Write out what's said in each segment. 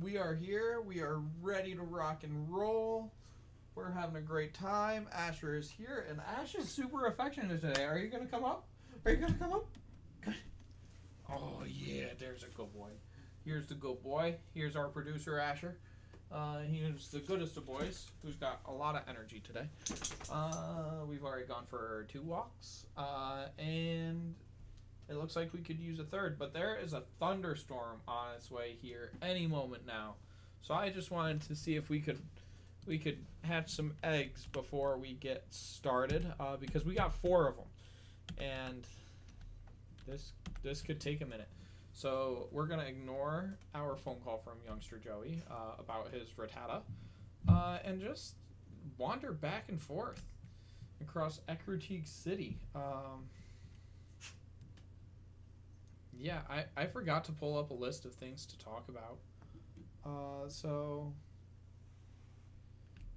We are here. We are ready to rock and roll. We're having a great time. Asher is here, and Ash is super affectionate today. Are you gonna come up? Are you gonna come up? Oh yeah, there's a good boy. Here's the good boy. Here's our producer Asher. He is the goodest of boys, who's got a lot of energy today. We've already gone for 2 walks, and it looks like we could use a third, but there is a thunderstorm on its way here any moment now. So I just wanted to see if we could hatch some eggs before we get started, because we got 4 of them, and this could take a minute. So we're gonna ignore our phone call from youngster Joey about his Rattata, and just wander back and forth across Ecruteak City. Yeah, I forgot to pull up a list of things to talk about. So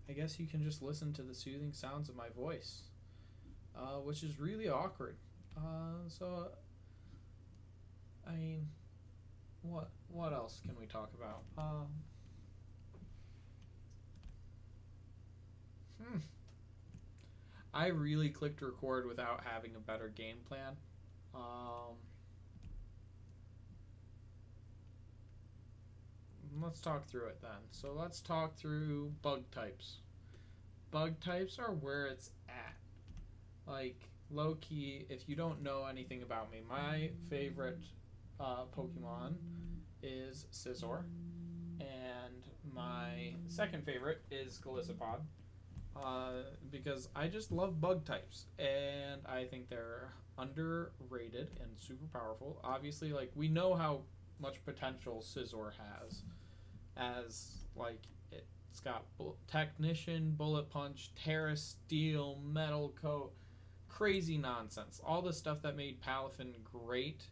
I guess you can just listen to the soothing sounds of my voice, which is really awkward. So I mean, what else can we talk about? I really clicked record without having a better game plan. Let's talk through it then. So let's talk through bug types. Bug types are where it's at. Like, low key, if you don't know anything about me, my favorite Pokemon is Scizor, and my second favorite is Golisopod, because I just love bug types, and I think they're underrated and super powerful. Obviously, like, we know how much potential Scizor has, as like it's got Technician, Bullet Punch, Terra Steel, Metal Coat, crazy nonsense. All the stuff that made Palafin great,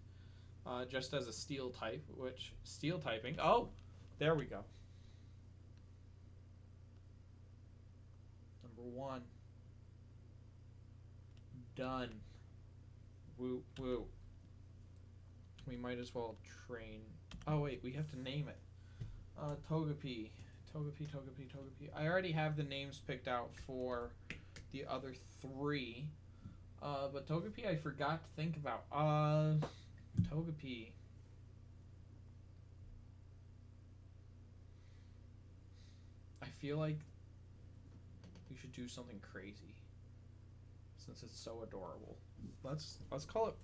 just as a Steel type, which Steel typing. Oh, there we go. Number 1. Done. Woo woo. We might as well train. Oh wait, we have to name it. Togepi. I already have the names picked out for the other 3. But Togepi I forgot to think about. Togepi. I feel like we should do something crazy, since it's so adorable. Let's call it.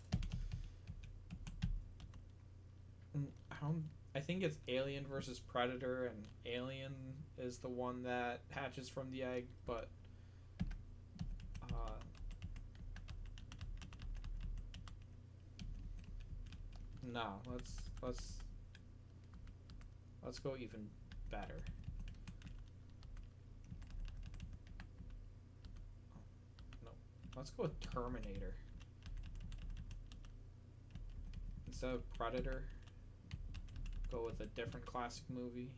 I think it's Alien versus Predator, and Alien is the one that hatches from the egg, but no, let's go even better. No, let's go with Terminator instead of Predator. Go with a different classic movie,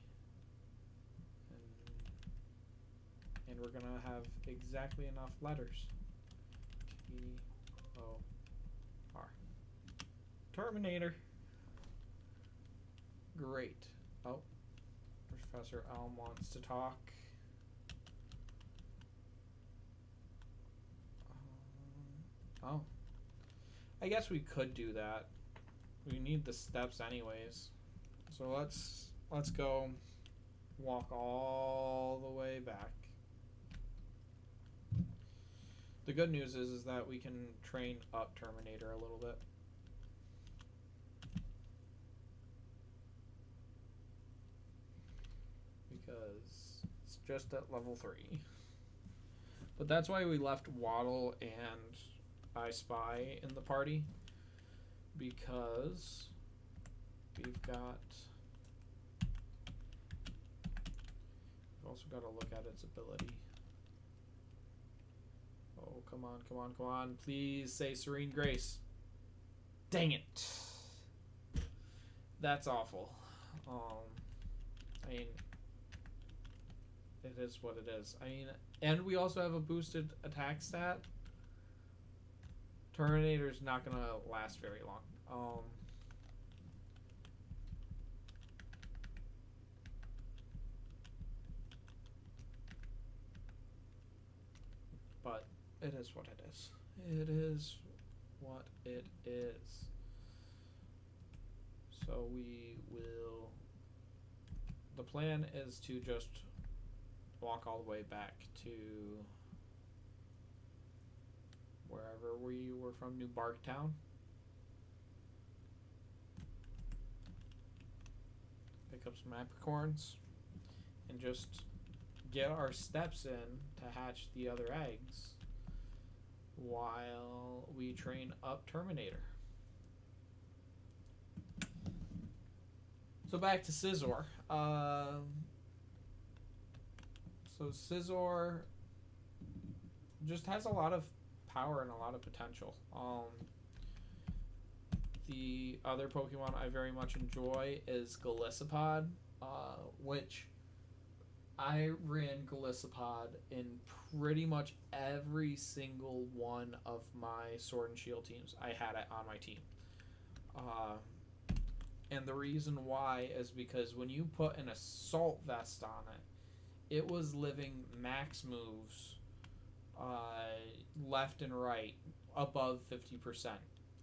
and we're gonna have exactly enough letters. T-O-R. Terminator. Great. Oh, Professor Elm wants to talk. Oh, I guess we could do that. We need the steps anyways. So let's go walk all the way back. The good news is that we can train up Terminator a little bit. Because it's just at level 3. But that's why we left Waddle and I Spy in the party. Because we've also got to look at its ability. Oh, come on. Please say Serene Grace. Dang it. That's awful. I mean, it is what it is. I mean, and we also have a boosted attack stat. Terminator's not going to last very long. It is what it is. It is what it is. So we will. The plan is to just walk all the way back to wherever we were from, New Barktown. Pick up some apricorns and just get our steps in to hatch the other eggs while we train up Terminator. So back to Scizor. So Scizor just has a lot of power and a lot of potential. The other Pokemon I very much enjoy is Golisopod, which I ran Golisopod in pretty much every single one of my Sword and Shield teams. I had it on my team. And the reason why is because when you put an Assault Vest on it, it was living max moves left and right above 50%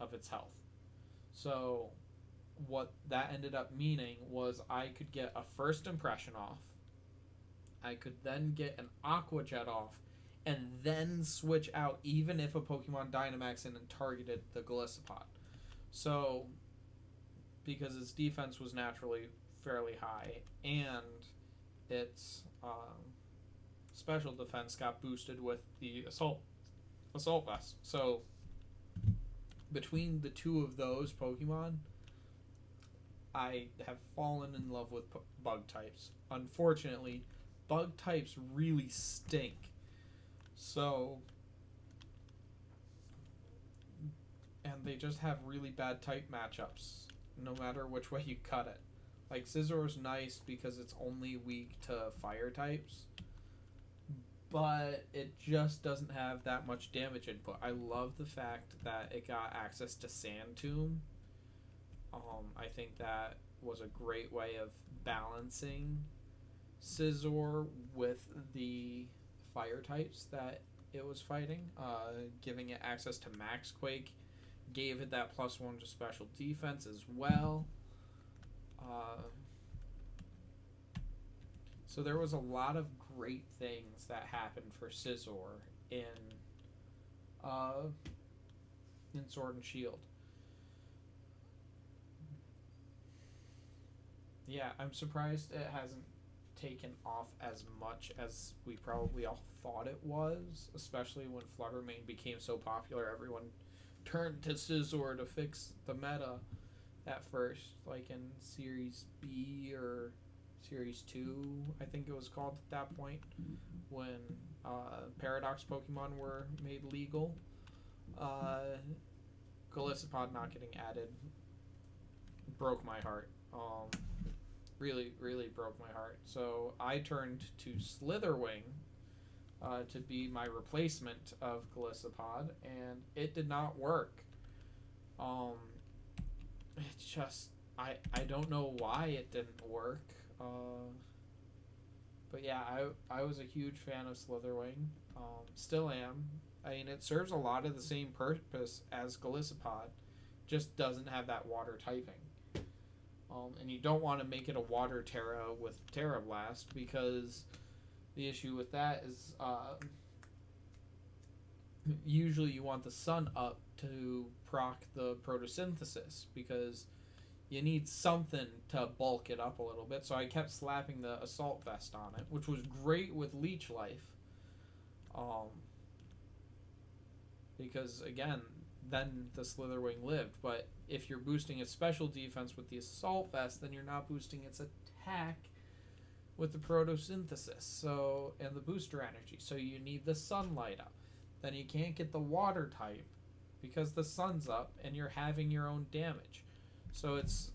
of its health. So what that ended up meaning was I could get a first impression off. I could then get an Aqua Jet off and then switch out even if a Pokemon Dynamaxed in and targeted the Golisopod. So because its defense was naturally fairly high and its special defense got boosted with the Assault Vest. So between the two of those Pokemon, I have fallen in love with bug types. Unfortunately, bug types really stink. So, and they just have really bad type matchups, no matter which way you cut it. Like, Scizor's nice because it's only weak to fire types, but it just doesn't have that much damage input. I love the fact that it got access to Sand Tomb. I think that was a great way of balancing Scizor with the fire types that it was fighting. Giving it access to Max Quake gave it that +1 to special defense as well. So there was a lot of great things that happened for Scizor in Sword and Shield. Yeah, I'm surprised it hasn't taken off as much as we probably all thought it was, especially when Fluttermane became so popular. Everyone turned to Scizor to fix the meta at first, like in Series B or Series 2, I think it was called at that point, when Paradox Pokemon were made legal. Golisopod not getting added broke my heart. Really, really broke my heart. So I turned to Slitherwing to be my replacement of Golisopod, and it did not work. It's just, I don't know why it didn't work. But yeah, I was a huge fan of Slitherwing. Still am. I mean, it serves a lot of the same purpose as Golisopod, just doesn't have that water typing. And you don't want to make it a water Terra with Terra Blast, because the issue with that is usually you want the sun up to proc the photosynthesis, because you need something to bulk it up a little bit. So I kept slapping the Assault Vest on it, which was great with Leech Life. Because, again, then the Slitherwing lived. But if you're boosting its special defense with the Assault Vest, then you're not boosting its attack with the photosynthesis, so, and the booster energy. So you need the sunlight up. Then you can't get the water type because the sun's up and you're having your own damage. So it's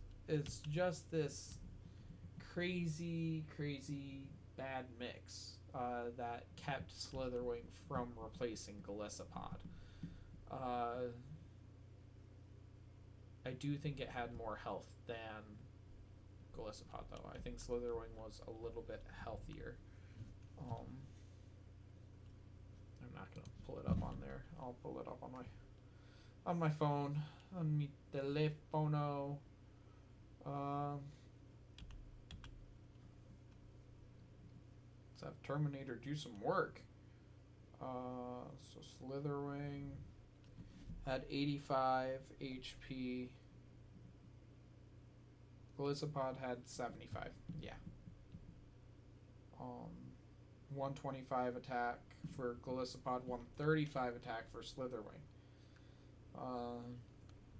just this crazy bad mix that kept Slitherwing from replacing Golisopod. I do think it had more health than Golisopod, though. I think Slitherwing was a little bit healthier. I'm not going to pull it up on there. I'll pull it up on my phone, on mi telefono. Let's have Terminator do some work. So Slitherwing had 85 HP. Golisopod had 75. Yeah. 125 attack for Golisopod, 135 attack for Slitherwing.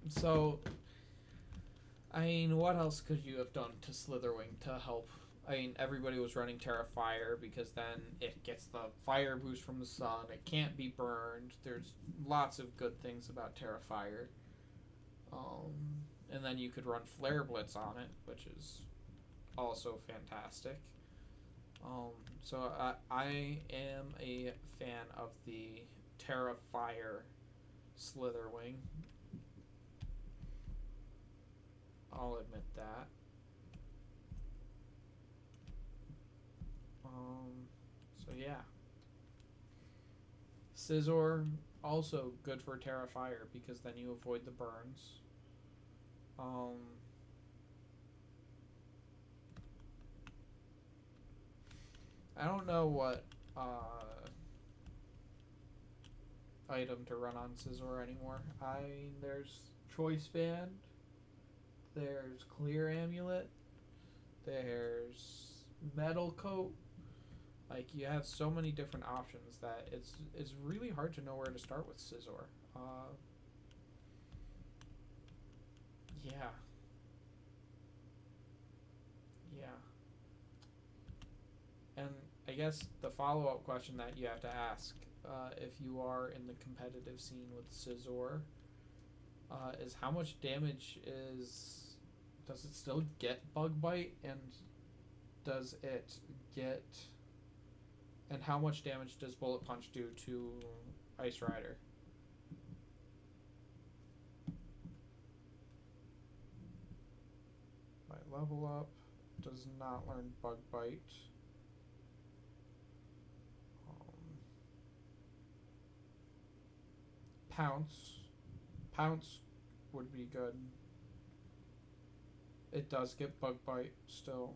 So, I mean, what else could you have done to Slitherwing to help? I mean, everybody was running Terra Fire because then it gets the fire boost from the sun. It can't be burned. There's lots of good things about Terra Fire. And then you could run Flare Blitz on it, which is also fantastic. So I am a fan of the Terra Fire Slitherwing. I'll admit that. So yeah. Scizor, also good for Terra Fire because then you avoid the burns. I don't know what item to run on Scizor anymore. There's Choice Band, there's Clear Amulet, there's Metal Coat. Like, you have so many different options that it's really hard to know where to start with Scizor. Yeah. And I guess the follow-up question that you have to ask, if you are in the competitive scene with Scizor, is how much damage does it still get Bug Bite, and does it get, and how much damage does Bullet Punch do to Ice Rider? My level up does not learn Bug Bite. Pounce would be good. It does get Bug Bite still.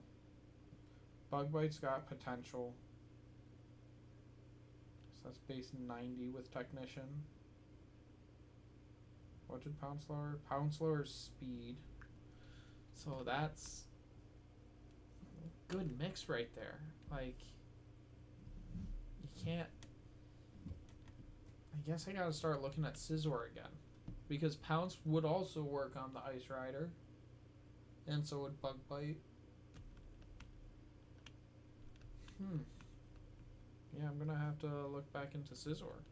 Bug Bite's got potential. So that's base 90 with Technician. What did Pounce lower? Pounce lowers speed. So that's a good mix right there. Like, you can't... I guess I gotta start looking at Scizor again. Because Pounce would also work on the Ice Rider. And so would Bug Bite. Yeah, I'm gonna have to look back into Scizor.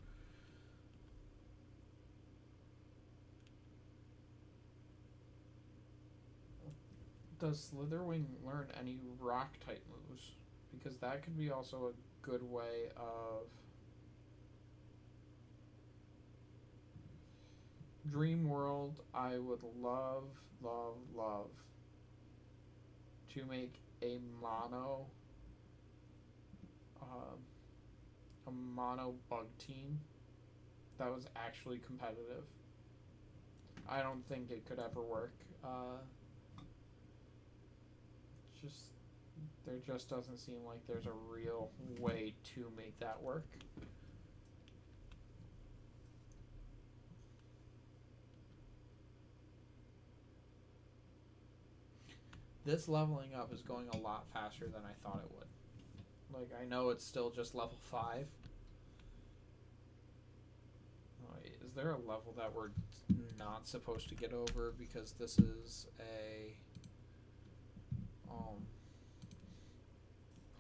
Does Slitherwing learn any rock type moves? Because that could be also a good way of... Dream World, I would love to make a mono bug team that was actually competitive. I don't think it could ever work. There just doesn't seem like there's a real way to make that work. This leveling up is going a lot faster than I thought it would. Like, I know it's still just level 5. Is there a level that we're not supposed to get over because this is a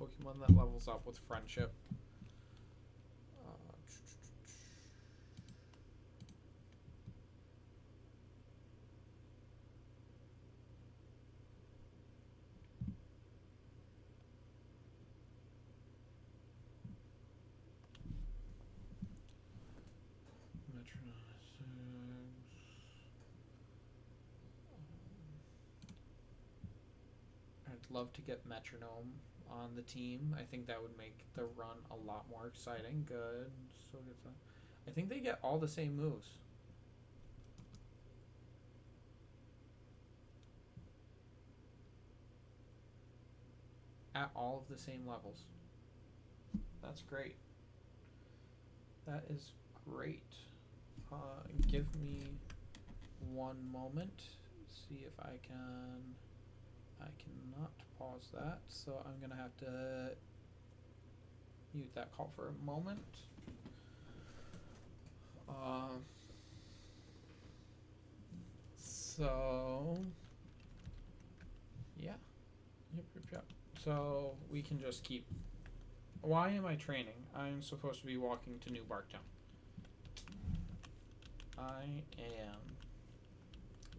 Pokemon that levels up with Friendship? I'd love to get Metronome on the team. I think that would make the run a lot more exciting. Good. So I think they get all the same moves. At all of the same levels. That's great. That is great. Give me one moment. See if I can. I cannot pause that, so I'm gonna have to mute that call for a moment. So yeah. Yep. So we can just keep. Why am I training? I'm supposed to be walking to New Barktown. I am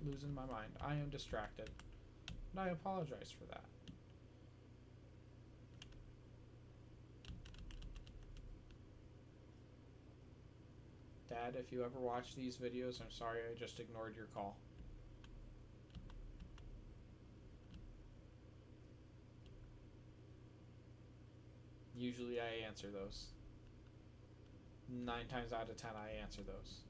losing my mind. I am distracted. And I apologize for that. Dad, if you ever watch these videos, I'm sorry I just ignored your call. Usually I answer those. 9 times out of 10 I answer those.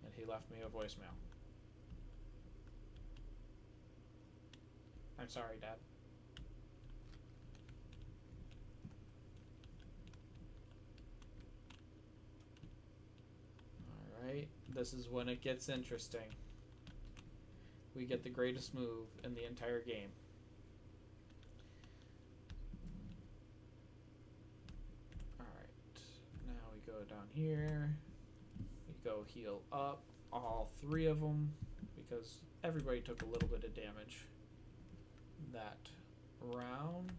And he left me a voicemail. I'm sorry, Dad. Alright, this is when it gets interesting. We get the greatest move in the entire game. Alright, now we go down here. We go heal up, all 3 of them, because everybody took a little bit of damage that round.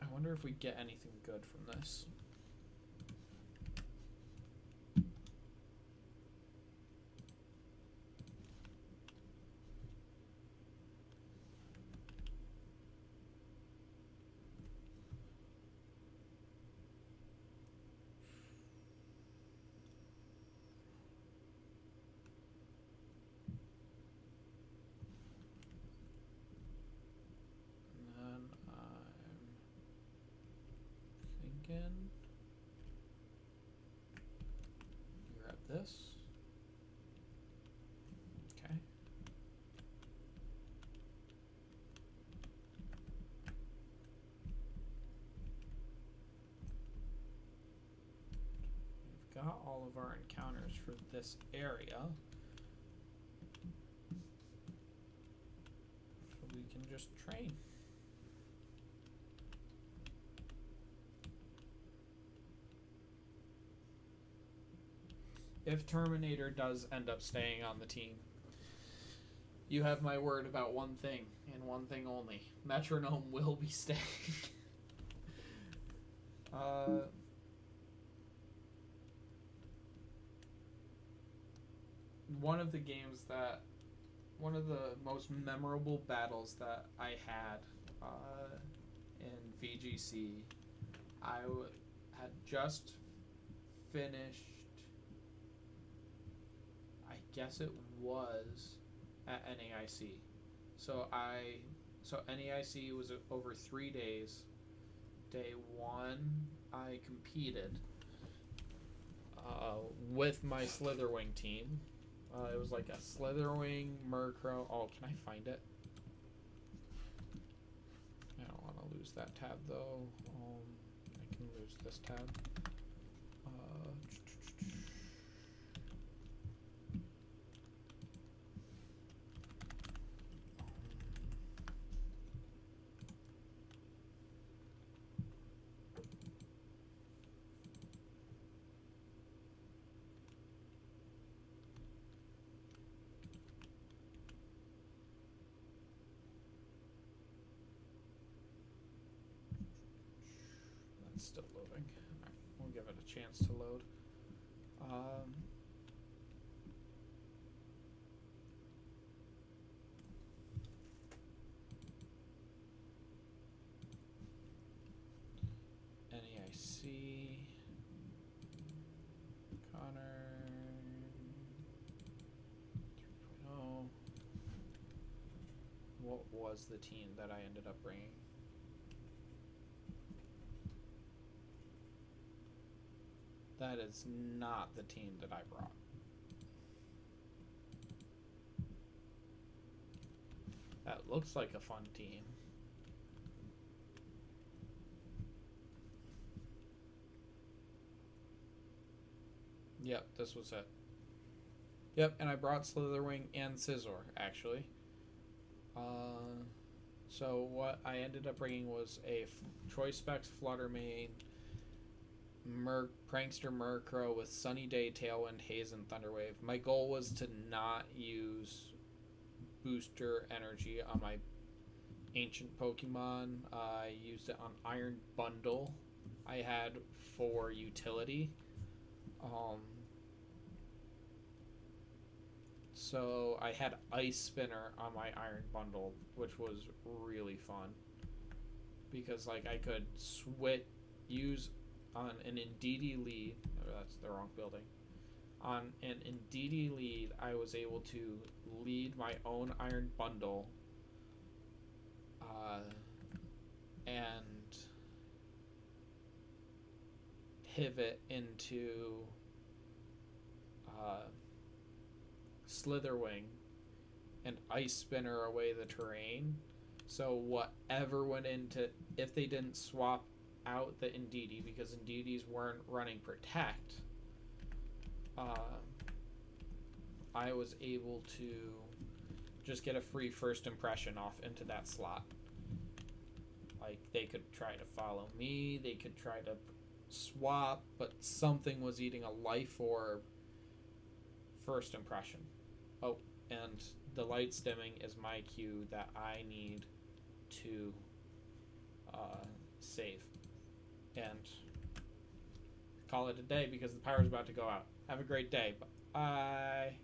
I wonder if we get anything good from this. Grab this. Okay. We've got all of our encounters for this area. So we can just train. If Terminator does end up staying on the team, you have my word about one thing, and one thing only. Metronome will be staying. One of the most memorable battles that I had in VGC, I had just finished, I guess it was at NAIC. So NAIC was over 3 days. Day 1, I competed with my Slitherwing team. It was like a Slitherwing, Murkrow. Oh, can I find it? I don't want to lose that tab though. I can lose this tab. Still loading. Alright, we'll give it a chance to load. was the team that I ended up bringing. That is not the team that I brought. That looks like a fun team. Yep, this was it. Yep, and I brought Slitherwing and Scizor, actually. So what I ended up bringing was a Choice Specs Fluttermane, Prankster Murkrow with Sunny Day, Tailwind, Haze, and Thunderwave. My goal was to not use Booster Energy on my ancient Pokemon. I used it on Iron Bundle. I had for utility. So I had Ice Spinner on my Iron Bundle, which was really fun because like I could use on an Indeedee lead. Oh, that's the wrong building. On an Indeedee lead, I was able to lead my own Iron Bundle, and pivot into Slitherwing and Ice Spinner away the terrain. So whatever went into, if they didn't swap out the Indeedee because Indeedees weren't running Protect, I was able to just get a free first impression off into that slot. Like they could try to follow me, they could try to swap, but something was eating a life orb first impression. Oh, and the light stimming is my cue that I need to save. And call it a day because the power's about to go out. Have a great day. Bye.